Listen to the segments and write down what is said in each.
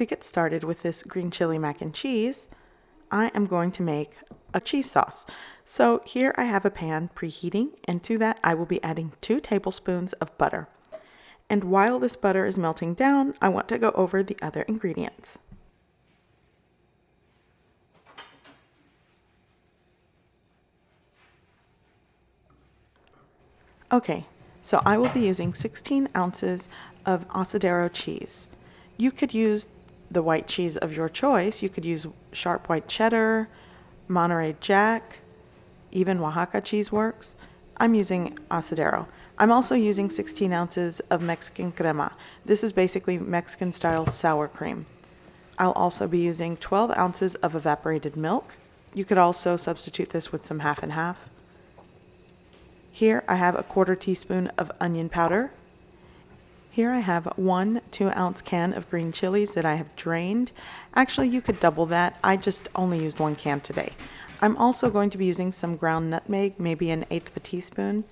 to get started with this green chili mac and cheese, I am going to make a cheese sauce. So here I have a pan preheating, and to that I will be adding 2 tablespoons of butter. And while this butter is melting down, I want to go over the other ingredients. Okay, so I will be using 16 ounces of Asadero cheese. You could use the white cheese of your choice. You could use sharp white cheddar, Monterey Jack, even Oaxaca cheese works. I'm using Asadero. I'm also using 16 ounces of Mexican crema. This is basically Mexican style sour cream. I'll also be using 12 ounces of evaporated milk. You could also substitute this with some half and half. Here I have a 1/4 teaspoon of onion powder. Here I have 1 2-ounce can of green chilies that I have drained. Actually, you could double that. I just only used 1 can today. I'm also going to be using some ground nutmeg, maybe 1/8 of a teaspoon.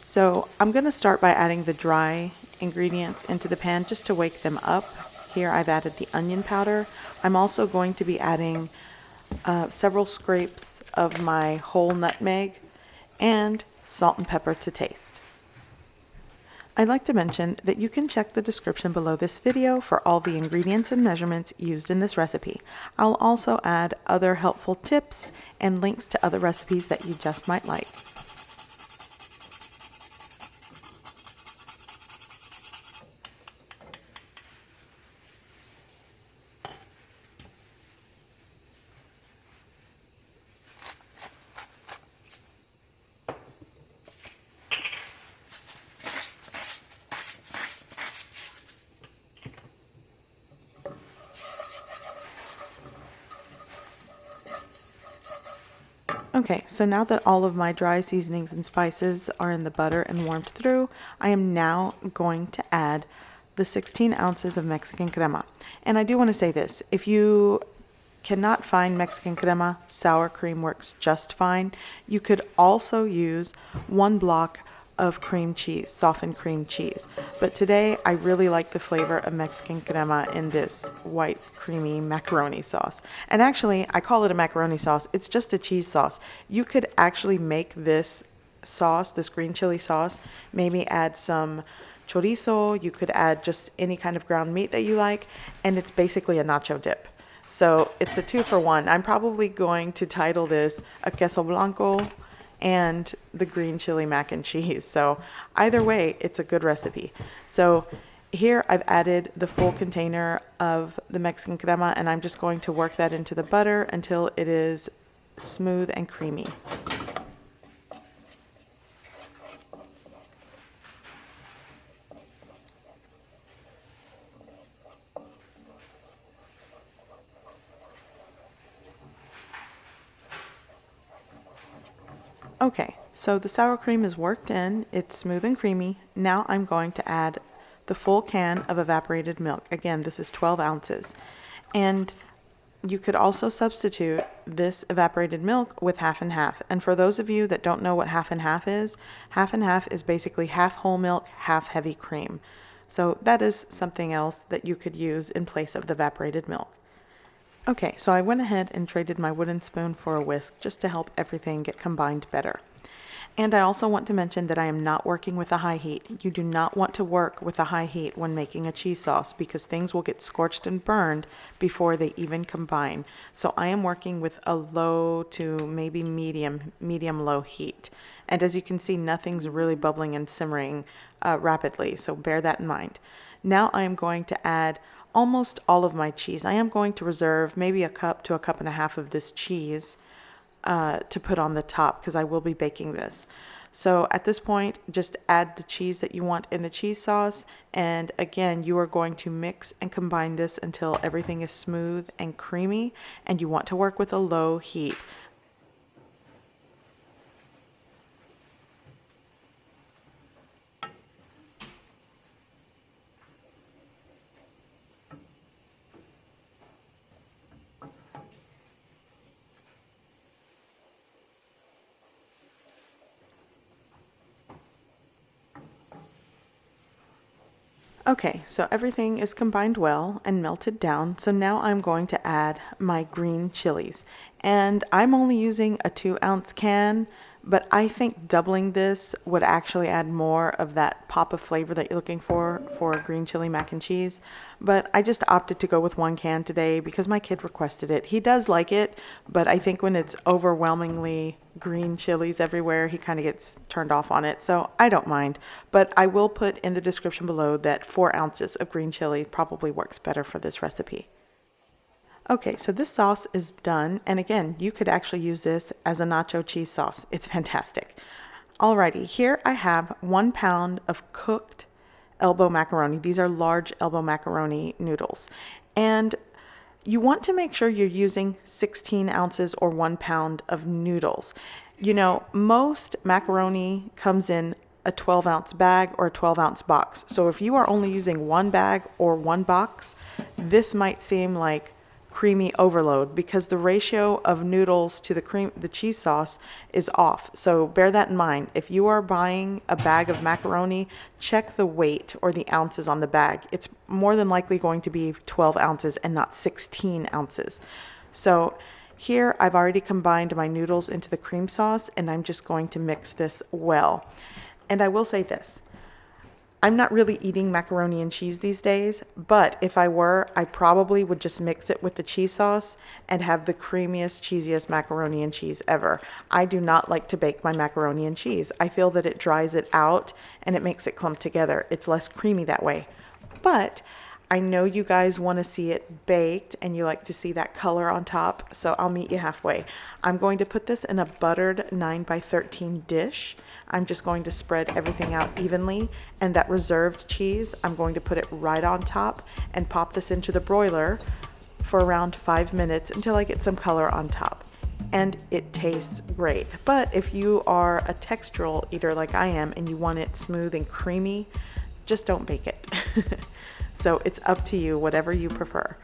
So I'm going to start by adding the dry ingredients into the pan just to wake them up. Here I've added the onion powder. I'm also going to be adding several scrapes of my whole nutmeg and salt and pepper to taste. I'd like to mention that you can check the description below this video for all the ingredients and measurements used in this recipe. I'll also add other helpful tips and links to other recipes that you just might like. Okay, so now that all of my dry seasonings and spices are in the butter and warmed through, I am now going to add the 16 ounces of Mexican crema. And I do want to say this, if you cannot find Mexican crema, sour cream works just fine. You could also use 1 block of cream cheese, softened cream cheese. But today I really like the flavor of Mexican crema in this white creamy macaroni sauce. And actually, I call it a macaroni sauce. It's just a cheese sauce. You could actually make this sauce, this green chili sauce, maybe add some chorizo. You could add just any kind of ground meat that you like, and it's basically a nacho dip. So it's a 2-for-1. I'm probably going to title this a queso blanco and the green chili mac and cheese. So either way, it's a good recipe. So here I've added the full container of the Mexican crema, and I'm just going to work that into the butter until it is smooth and creamy. Okay, so the sour cream is worked in, it's smooth and creamy. Now I'm going to add the full can of evaporated milk. Again, this is 12 ounces. And you could also substitute this evaporated milk with half and half. And for those of you that don't know what half and half is basically half whole milk, half heavy cream. So that is something else that you could use in place of the evaporated milk. Okay, so I went ahead and traded my wooden spoon for a whisk just to help everything get combined better. And I also want to mention that I am not working with a high heat. You do not want to work with a high heat when making a cheese sauce because things will get scorched and burned before they even combine. So I am working with a low to maybe medium-low heat. And as you can see, nothing's really bubbling and simmering rapidly, so bear that in mind. Now I am going to add almost all of my cheese. I am going to reserve maybe a cup to a cup and a half of this cheese to put on the top because I will be baking this. So at this point, just add the cheese that you want in the cheese sauce. And again, you are going to mix and combine this until everything is smooth and creamy. And you want to work with a low heat. Okay, so everything is combined well and melted down. So now I'm going to add my green chilies. And I'm only using a 2-ounce can, but I think doubling this would actually add more of that pop of flavor that you're looking for green chili mac and cheese. But I just opted to go with 1 can today because my kid requested it. He does like it, but I think when it's overwhelmingly green chilies everywhere, he kind of gets turned off on it. So I don't mind, but I will put in the description below that 4 ounces of green chili probably works better for this recipe. Okay, so this sauce is done, and again, you could actually use this as a nacho cheese sauce. It's fantastic. Alrighty, here I have 1 pound of cooked elbow macaroni. These are large elbow macaroni noodles, and you want to make sure you're using 16 ounces or 1 pound of noodles. You know, most macaroni comes in a 12-ounce bag or a 12-ounce box. So if you are only using 1 bag or 1 box, this might seem like creamy overload because the ratio of noodles to the cheese sauce is off. So bear that in mind. If you are buying a bag of macaroni, check the weight or the ounces on the bag. It's more than likely going to be 12 ounces and not 16 ounces. So here I've already combined my noodles into the cream sauce, and I'm just going to mix this well. And I will say this, I'm not really eating macaroni and cheese these days, but if I were, I probably would just mix it with the cheese sauce and have the creamiest, cheesiest macaroni and cheese ever. I do not like to bake my macaroni and cheese. I feel that it dries it out and it makes it clump together. It's less creamy that way. But I know you guys want to see it baked and you like to see that color on top, so I'll meet you halfway. I'm going to put this in a buttered 9x13 dish. I'm just going to spread everything out evenly, and that reserved cheese, I'm going to put it right on top and pop this into the broiler for around 5 minutes until I get some color on top. And it tastes great. But if you are a textural eater like I am and you want it smooth and creamy, just don't bake it. So it's up to you, whatever you prefer.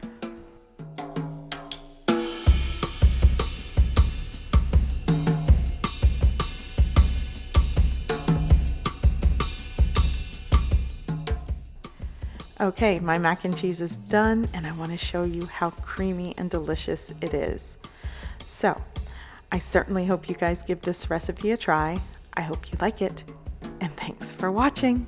Okay, my mac and cheese is done, and I want to show you how creamy and delicious it is. So, I certainly hope you guys give this recipe a try. I hope you like it, and thanks for watching.